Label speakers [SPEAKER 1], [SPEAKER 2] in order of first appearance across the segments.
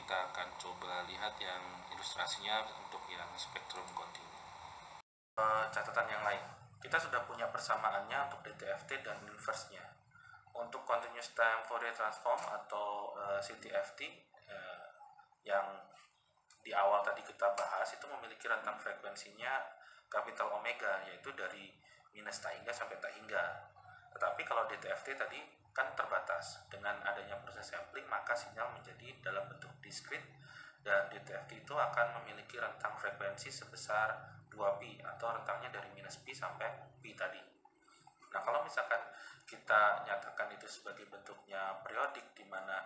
[SPEAKER 1] kita akan coba lihat yang ilustrasinya untuk yang spektrum kontinu. Catatan yang lain, kita sudah punya persamaannya untuk DTFT dan inverse-nya. Untuk continuous time Fourier transform atau CTFT yang di awal tadi kita bahas itu memiliki rentang frekuensinya kapital omega, yaitu dari minus tak hingga sampai tak hingga. Tetapi kalau DTFT tadi kan terbatas. Dengan adanya proses sampling maka sinyal menjadi dalam bentuk diskrit, dan DTFT itu akan memiliki rentang frekuensi sebesar 2pi atau rentangnya dari minus pi sampai pi tadi. Nah, kalau misalkan kita nyatakan itu sebagai bentuknya periodik, di mana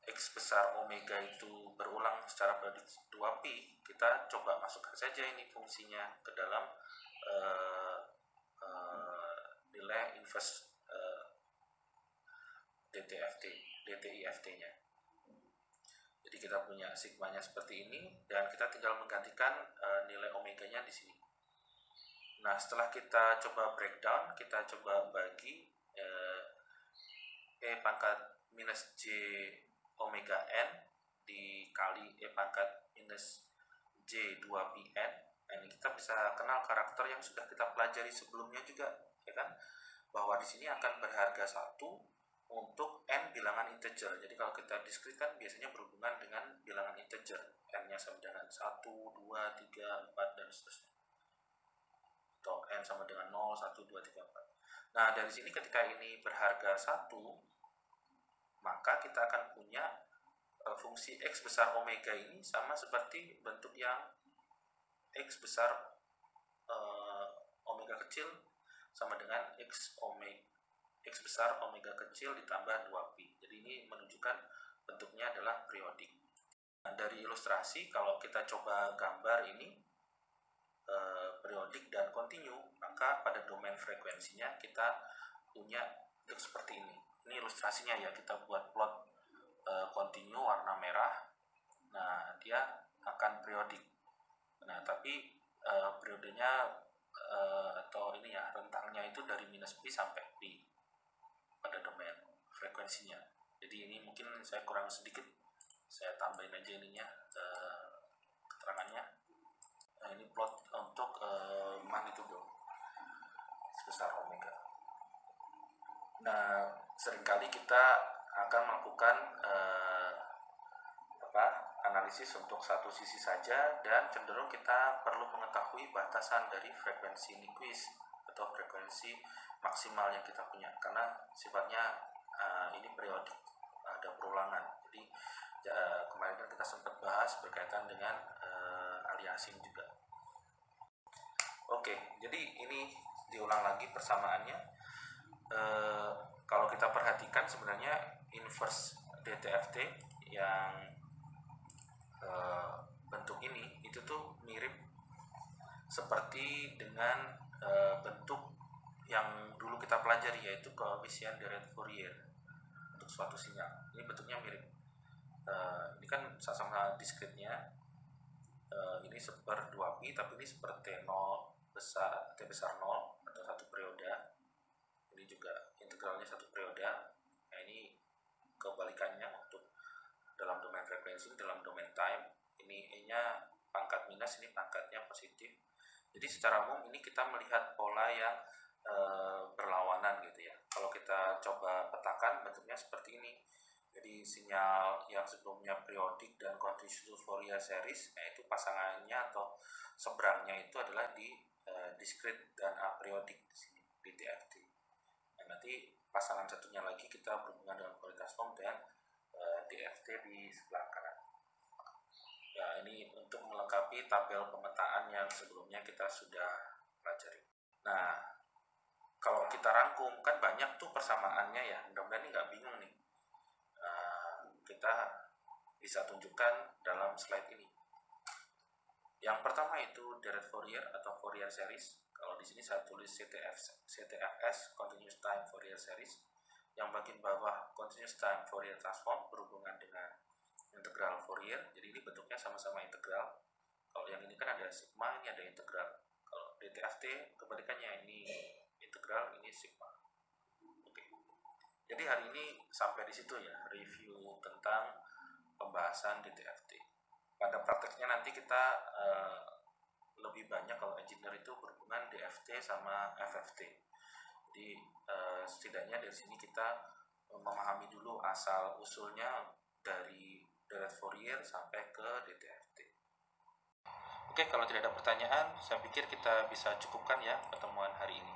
[SPEAKER 1] X besar omega itu berulang secara periodik 2pi, kita coba masukkan saja ini fungsinya ke dalam nilai inverse DTIFT-nya. Jadi kita punya sigmanya seperti ini, dan kita tinggal menggantikan nilai omeganya di sini. Nah, setelah kita coba breakdown, kita coba bagi E pangkat minus J omega N dikali E pangkat minus J 2pi N. Nah, ini kita bisa kenal karakter yang sudah kita pelajari sebelumnya juga, ya kan? Bahwa di sini akan berharga 1 untuk N bilangan integer. Jadi kalau kita diskrit kan biasanya berhubungan dengan bilangan integer. N-nya sama dengan 1, 2, 3, 4, dan seterusnya. Atau N sama dengan 0, 1, 2, 3, 4. Nah, dari sini ketika ini berharga 1, maka kita akan punya fungsi X besar omega ini sama seperti bentuk yang X besar omega kecil sama dengan X besar omega kecil ditambah 2pi. Jadi ini menunjukkan bentuknya adalah periodik. Nah, dari ilustrasi kalau kita coba gambar ini periodik dan kontinu, maka pada domain frekuensinya kita punya bentuk seperti ini. Ini ilustrasinya ya, kita buat plot kontinu warna merah. Nah, dia akan periodik. Nah, tapi periodenya atau ini ya, rentangnya itu dari minus pi sampai pi pada domain frekuensinya. Jadi ini mungkin saya kurang sedikit, saya tambahin aja ininya keterangannya. Nah, ini plot untuk magnitudo sebesar omega. Nah, seringkali kita akan melakukan analisis untuk satu sisi saja, dan cenderung kita perlu mengetahui batasan dari frekuensi Nyquist atau frekuensi maksimal yang kita punya, karena sifatnya ini periodik, ada perulangan. Jadi kemarin kan kita sempat bahas berkaitan dengan aliasing juga. Oke, jadi ini diulang lagi persamaannya. Kalau kita perhatikan sebenarnya inverse DTFT yang bentuk ini itu tuh mirip seperti dengan bentuk yang dulu kita pelajari, yaitu koefisien deret Fourier untuk suatu sinyal. Ini bentuknya mirip. Ini kan sama-sama diskritnya. Ini seper 2pi, tapi ini seper T0 besar, T besar 0 atau satu periode. Ini juga integralnya satu periode. Nah, ini kebalikannya untuk dalam domain frekuensi, dalam domain time. Ini E-nya pangkat minus, ini pangkatnya positif. Jadi secara umum ini kita melihat pola yang berlawanan gitu ya. Kalau kita coba petakan bentuknya seperti ini. Jadi sinyal yang sebelumnya periodik dan continuous Fourier series, yaitu pasangannya atau seberangnya itu adalah di diskrit dan apriodik di sini, DTFT. Nah, nanti pasangan satunya lagi kita berhubungan dengan Fourier transform dan DFT di sebelah kanan. Ya, ini untuk melengkapi tabel pemetaan yang sebelumnya kita sudah pelajari. Nah, kalau kita rangkum kan banyak tuh persamaannya ya, mudah-mudahan ini nggak bingung nih. Kita bisa tunjukkan dalam slide ini. Yang pertama itu deret Fourier atau Fourier series. Kalau di sini saya tulis CTFS, Continuous Time Fourier Series. Yang bagian bawah continuous time Fourier transform berhubungan dengan integral Fourier. Jadi ini bentuknya sama-sama integral. Kalau yang ini kan ada sigma, ini ada integral. Kalau DTFT kebalikannya, ini integral, ini sigma. Oke. Jadi hari ini sampai di situ ya, review tentang pembahasan pembahasan DTFT. Pada prakteknya nanti kita lebih banyak kalau engineer itu berhubungan DFT sama FFT. Jadi setidaknya dari sini kita memahami dulu asal usulnya dari deret Fourier sampai ke DTFT. Oke, kalau tidak ada pertanyaan, saya pikir kita bisa cukupkan ya pertemuan hari ini.